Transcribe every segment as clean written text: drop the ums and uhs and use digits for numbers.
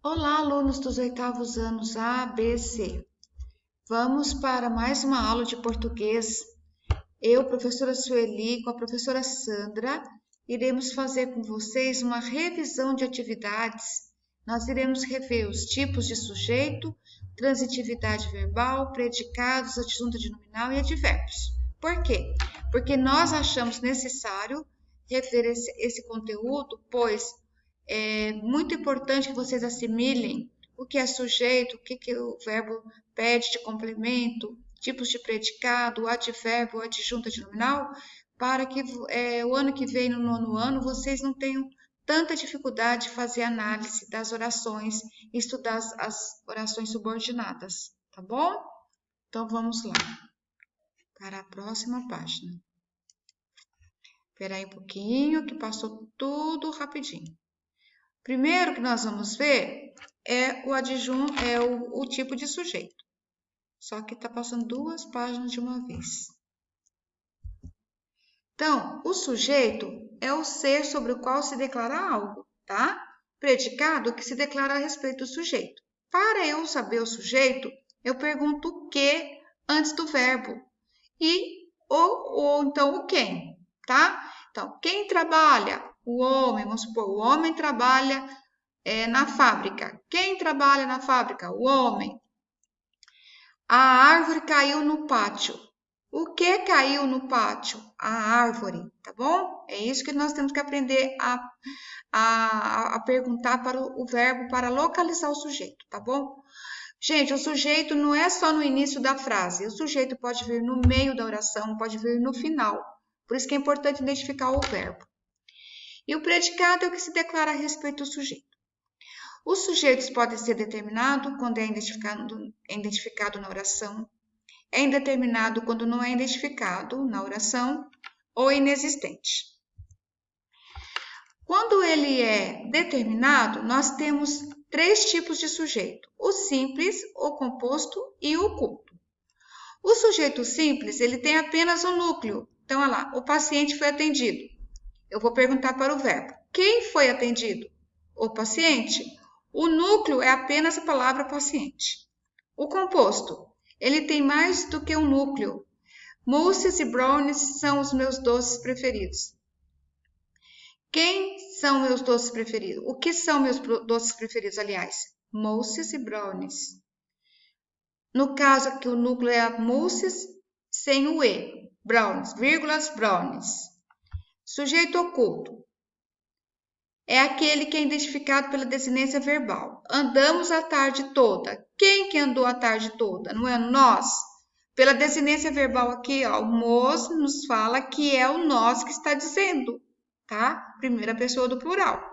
Olá, alunos dos oitavos anos A, B, C. Vamos para mais uma aula de português. Eu, professora Sueli, com a professora Sandra, iremos fazer com vocês uma revisão de atividades. Nós iremos rever os tipos de sujeito, transitividade verbal, predicados, adjunta de nominal e advérbios. Por quê? Porque nós achamos necessário rever esse conteúdo, pois é muito importante que vocês assimilem o que é sujeito, o que o verbo pede de complemento, tipos de predicado, advérbio, adjunta de nominal, para que o ano que vem, no nono ano, vocês não tenham tanta dificuldade de fazer análise das orações e estudar as orações subordinadas, tá bom? Então vamos lá para a próxima página. Espera aí um pouquinho que passou tudo rapidinho. Primeiro que nós vamos ver é o tipo de sujeito. Só que está passando duas páginas de uma vez. Então, o sujeito é o ser sobre o qual se declara algo, tá? Predicado que se declara a respeito do sujeito. Para eu saber o sujeito, eu pergunto o que antes do verbo. Ou então o quem, tá? Então, quem trabalha? O homem, vamos supor, o homem trabalha na fábrica. Quem trabalha na fábrica? O homem. A árvore caiu no pátio. O que caiu no pátio? A árvore, tá bom? É isso que nós temos que aprender a perguntar para o verbo para localizar o sujeito, tá bom? Gente, o sujeito não é só no início da frase. O sujeito pode vir no meio da oração, pode vir no final. Por isso que é importante identificar o verbo. E o predicado é o que se declara a respeito do sujeito. Os sujeitos podem ser determinados quando é identificado na oração, é indeterminado quando não é identificado na oração ou inexistente. Quando ele é determinado, nós temos três tipos de sujeito: o simples, o composto e o oculto. O sujeito simples, ele tem apenas um núcleo. Então, olha lá, o paciente foi atendido. Eu vou perguntar para o verbo: quem foi atendido? O paciente. O núcleo é apenas a palavra paciente. O composto, ele tem mais do que um núcleo. Mousses e brownies são os meus doces preferidos. Quem são meus doces preferidos? O que são meus doces preferidos, aliás? Mousses e brownies. No caso aqui, o núcleo é a mousses sem o E. Brownies, vírgulas, brownies. Sujeito oculto. É aquele que é identificado pela desinência verbal. Andamos a tarde toda. Quem que andou a tarde toda? Não é nós? Pela desinência verbal aqui, ó, o mos nos fala que é o nós que está dizendo, tá? Primeira pessoa do plural.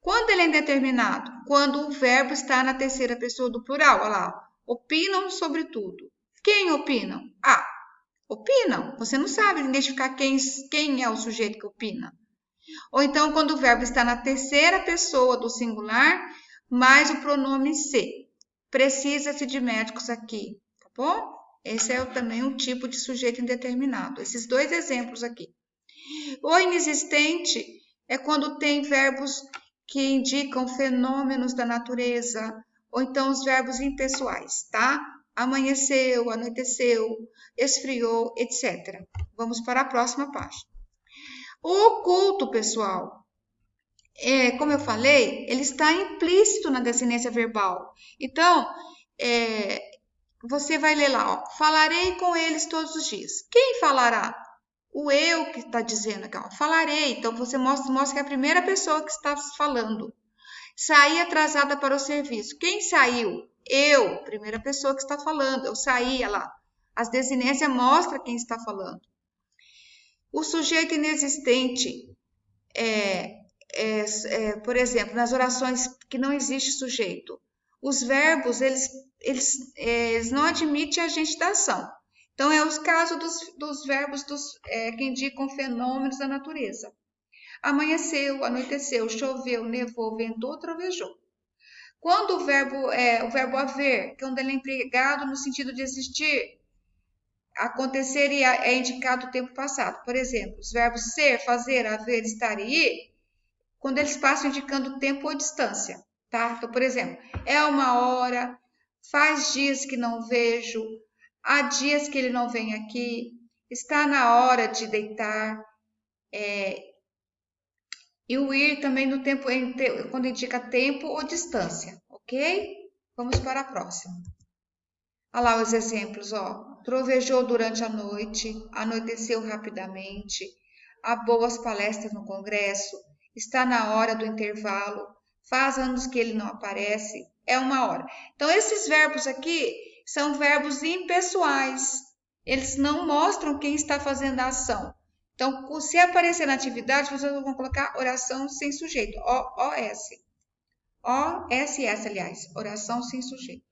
Quando ele é indeterminado? Quando o verbo está na terceira pessoa do plural. Olha lá, opinam sobre tudo. Quem opinam? Ah, opinam. Você não sabe identificar quem é o sujeito que opina. Ou então, quando o verbo está na terceira pessoa do singular, mais o pronome se. Precisa-se de médicos aqui, tá bom? Esse é também um tipo de sujeito indeterminado. Esses dois exemplos aqui. O inexistente é quando tem verbos que indicam fenômenos da natureza, ou então os verbos impessoais, tá? Amanheceu, anoiteceu, esfriou, etc. Vamos para a próxima página. O oculto, pessoal, como eu falei, ele está implícito na desinência verbal. Então, você vai ler lá, ó, falarei com eles todos os dias. Quem falará? O eu que está dizendo aqui, ó, falarei. Então, você mostra que é a primeira pessoa que está falando. Saí atrasada para o serviço. Quem saiu? Eu, primeira pessoa que está falando. Eu saí, olha lá. As desinências mostram quem está falando. O sujeito inexistente por exemplo, nas orações que não existe sujeito, os verbos, eles não admitem agente da ação. Então, é os casos dos verbos que indicam fenômenos da natureza. Amanheceu, anoiteceu, choveu, nevou, ventou, trovejou. Quando o verbo haver, quando ele é empregado no sentido de existir, acontecer e é indicado o tempo passado. Por exemplo, os verbos ser, fazer, haver, estar e ir, quando eles passam indicando tempo ou distância. tá? Então, por exemplo, é uma hora, faz dias que não vejo, há dias que ele não vem aqui, está na hora de deitar. E o ir também no tempo, quando indica tempo ou distância, ok? Vamos para a próxima. Olha lá os exemplos, ó. Trovejou durante a noite, anoiteceu rapidamente, há boas palestras no congresso, está na hora do intervalo, faz anos que ele não aparece, é uma hora. Então, esses verbos aqui são verbos impessoais. Eles não mostram quem está fazendo a ação. Então, se aparecer na atividade, vocês vão colocar oração sem sujeito. O-S. O-S-S, aliás. Oração sem sujeito.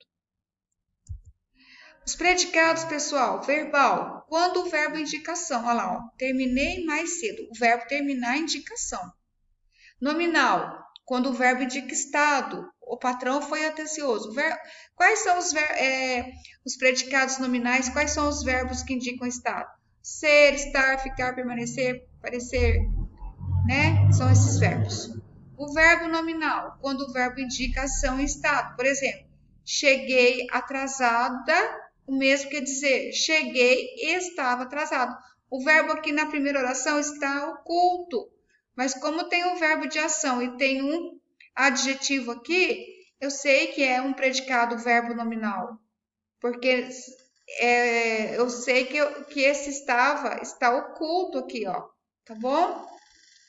Os predicados, pessoal, verbal. Quando o verbo indicação, olha lá, ó, terminei mais cedo. O verbo terminar indicação. Nominal. Quando o verbo indica estado. O patrão foi atencioso. Quais são os predicados nominais? Quais são os verbos que indicam estado? Ser, estar, ficar, permanecer, parecer, né? São esses verbos. O verbo nominal, quando o verbo indica ação e estado. Por exemplo, cheguei atrasada, o mesmo quer dizer cheguei e estava atrasado. O verbo aqui na primeira oração está oculto, mas como tem o verbo de ação e tem um adjetivo aqui, eu sei que é um predicado verbo nominal, porque eu sei que esse está oculto aqui, ó, tá bom?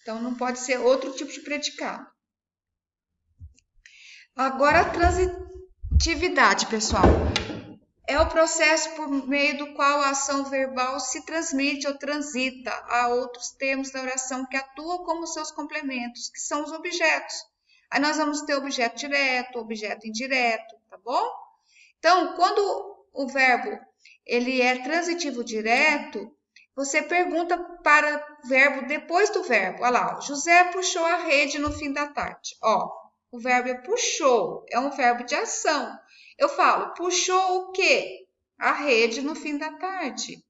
Então, não pode ser outro tipo de predicado. Agora, a transitividade, pessoal. É o processo por meio do qual a ação verbal se transmite ou transita a outros termos da oração que atuam como seus complementos, que são os objetos. Aí nós vamos ter objeto direto, objeto indireto, tá bom? Então, quando o verbo ele é transitivo direto, você pergunta para o verbo depois do verbo. Olha lá, José puxou a rede no fim da tarde. Ó, o verbo é puxou, é um verbo de ação. Eu falo, puxou o quê? A rede no fim da tarde.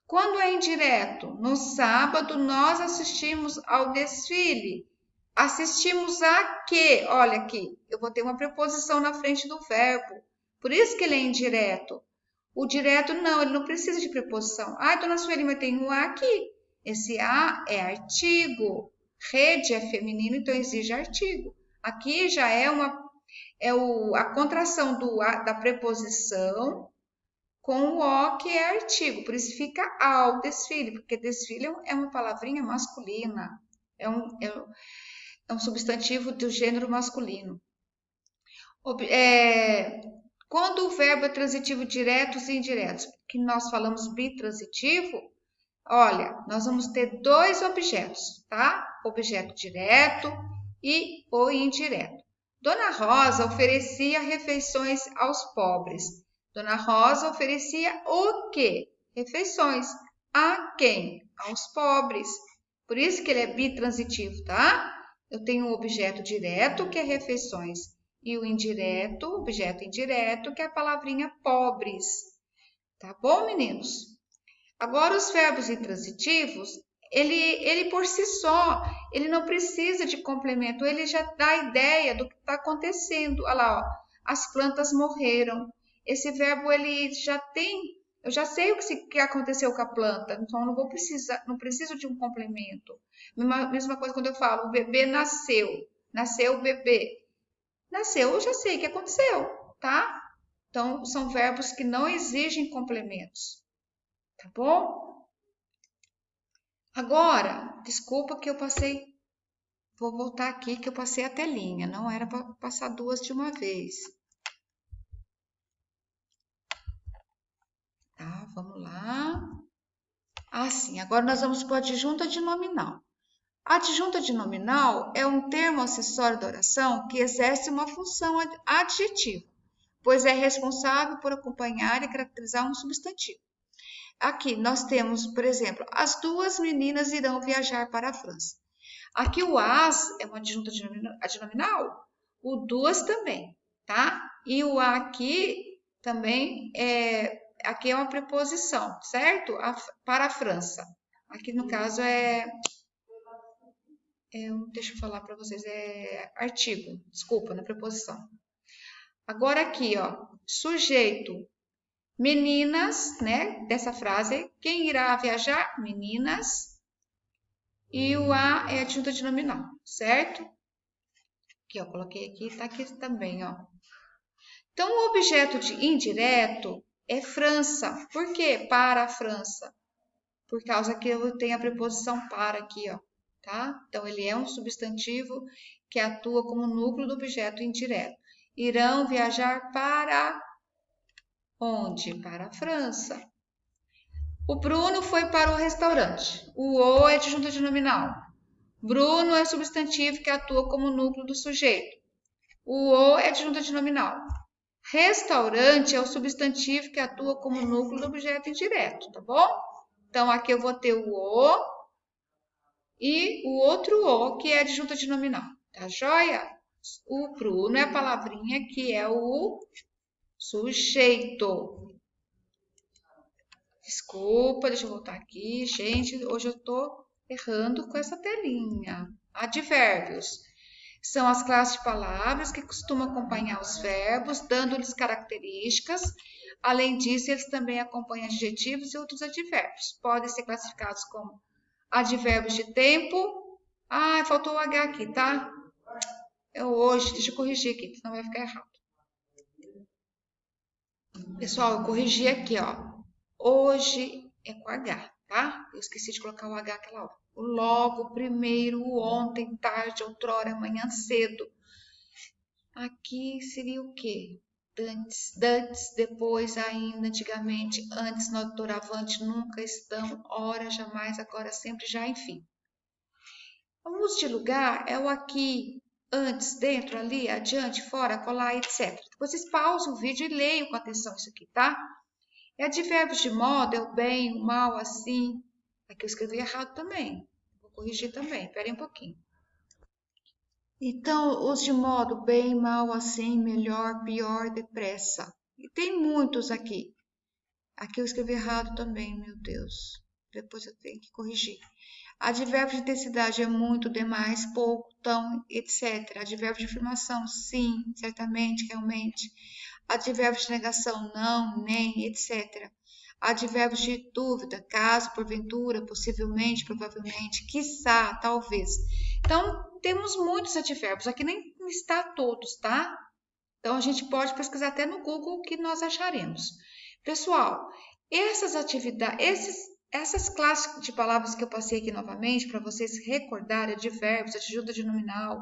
Quando é indireto? No sábado nós assistimos ao desfile. Assistimos a quê? Olha aqui, eu vou ter uma preposição na frente do verbo. Por isso que ele é indireto. O direto não, ele não precisa de preposição. Ah, dona Sueli, mas tem um A aqui. Esse A é artigo. Rede é feminino, então exige artigo. Aqui já é a contração da preposição com o O, que é artigo. Por isso fica ao desfile, porque desfile é uma palavrinha masculina. É um substantivo do gênero masculino. Quando o verbo é transitivo diretos e indiretos, que nós falamos bitransitivo, olha, nós vamos ter dois objetos, tá? Objeto direto e o indireto. Dona Rosa oferecia refeições aos pobres. Dona Rosa oferecia o quê? Refeições. A quem? Aos pobres. Por isso que ele é bitransitivo, tá? Eu tenho um objeto direto, que é refeições, e o indireto, objeto indireto, que é a palavrinha pobres. Tá bom, meninos? Agora, os verbos intransitivos, ele por si só, ele não precisa de complemento, ele já dá a ideia do que está acontecendo. Olha lá, ó, as plantas morreram. Esse verbo, ele já tem, eu já sei o que aconteceu com a planta, então eu não preciso de um complemento. Mesma coisa quando eu falo, o bebê nasceu, nasceu o bebê. Nasceu, eu já sei o que aconteceu, tá? Então, são verbos que não exigem complementos, tá bom? Agora, desculpa que eu passei, vou voltar aqui que eu passei a telinha, não era para passar duas de uma vez. Tá, vamos lá. Sim, agora nós vamos para a adjunta de nominal. A adjunta de nominal é um termo acessório da oração que exerce uma função adjetiva, pois é responsável por acompanhar e caracterizar um substantivo. Aqui nós temos, por exemplo, as duas meninas irão viajar para a França. Aqui o as é uma adjunta de nominal, o duas também, tá? E o a aqui também aqui é uma preposição, certo? Para a França. Aqui no caso Deixa eu falar para vocês, é artigo, desculpa, na preposição. Agora aqui, ó, sujeito, meninas, né? Dessa frase, quem irá viajar? Meninas. E o a é adjunta de nominal, certo? Aqui, ó, coloquei aqui, tá aqui também, ó. Então, o objeto de indireto é França. Por quê? Para a França. Por causa que eu tenho a preposição para aqui, ó, tá? Então, ele é um substantivo que atua como núcleo do objeto indireto. Irão viajar para onde? Para a França. O Bruno foi para o restaurante. O o é adjunto de nominal. Bruno é substantivo que atua como núcleo do sujeito. O o é adjunto de nominal. Restaurante é o substantivo que atua como núcleo do objeto indireto, tá bom? Então, aqui eu vou ter o o e o outro o, que é adjunto de nominal, tá joia? O Bruno é a palavrinha que é o sujeito. Desculpa, deixa eu voltar aqui. Gente, hoje eu tô errando com essa telinha. Advérbios. São as classes de palavras que costumam acompanhar os verbos, dando-lhes características. Além disso, eles também acompanham adjetivos e outros advérbios. Podem ser classificados como advérbios de tempo. Ah, faltou o H aqui, tá? Deixa eu corrigir aqui, senão vai ficar errado. Pessoal, eu corrigi aqui, ó. Hoje é com H, tá? Eu esqueci de colocar o H aquela hora. O logo, o primeiro, o ontem, tarde, outrora, amanhã cedo. Aqui seria o quê? Dantes, depois, ainda, antigamente, antes, no doravante, nunca, estão, ora, jamais, agora, sempre, já, enfim. O uso de lugar é o aqui, antes, dentro, ali, adiante, fora, colar, etc. Vocês pausem o vídeo e leiam com atenção isso aqui, tá? É advérbios de modo, é o bem, o mal, assim. Aqui eu escrevi errado também. Vou corrigir também, esperem um pouquinho. Então, os de modo, bem, mal, assim, melhor, pior, depressa. E tem muitos aqui. Aqui eu escrevi errado também, meu Deus. Depois eu tenho que corrigir. Advérbio de intensidade é muito, demais, pouco, tão, etc. Advérbio de afirmação, sim, certamente, realmente. Advérbios de negação, não, nem, etc. Advérbios de dúvida, caso, porventura, possivelmente, provavelmente, quiçá, talvez. Então, temos muitos advérbios. Aqui nem está todos, tá? Então, a gente pode pesquisar até no Google o que nós acharemos. Pessoal, essas classes de palavras que eu passei aqui novamente, para vocês recordarem, advérbios, adjunta de nominal,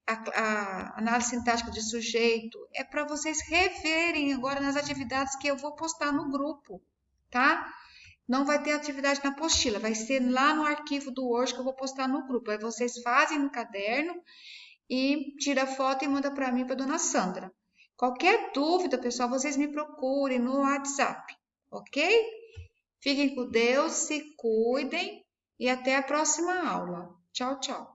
a análise sintática de sujeito, é para vocês reverem agora nas atividades que eu vou postar no grupo, tá? Não vai ter atividade na apostila, vai ser lá no arquivo do Word que eu vou postar no grupo. Aí vocês fazem no caderno e tira foto e manda para mim, para dona Sandra. Qualquer dúvida, pessoal, vocês me procurem no WhatsApp, ok? Fiquem com Deus, se cuidem e até a próxima aula. Tchau, tchau.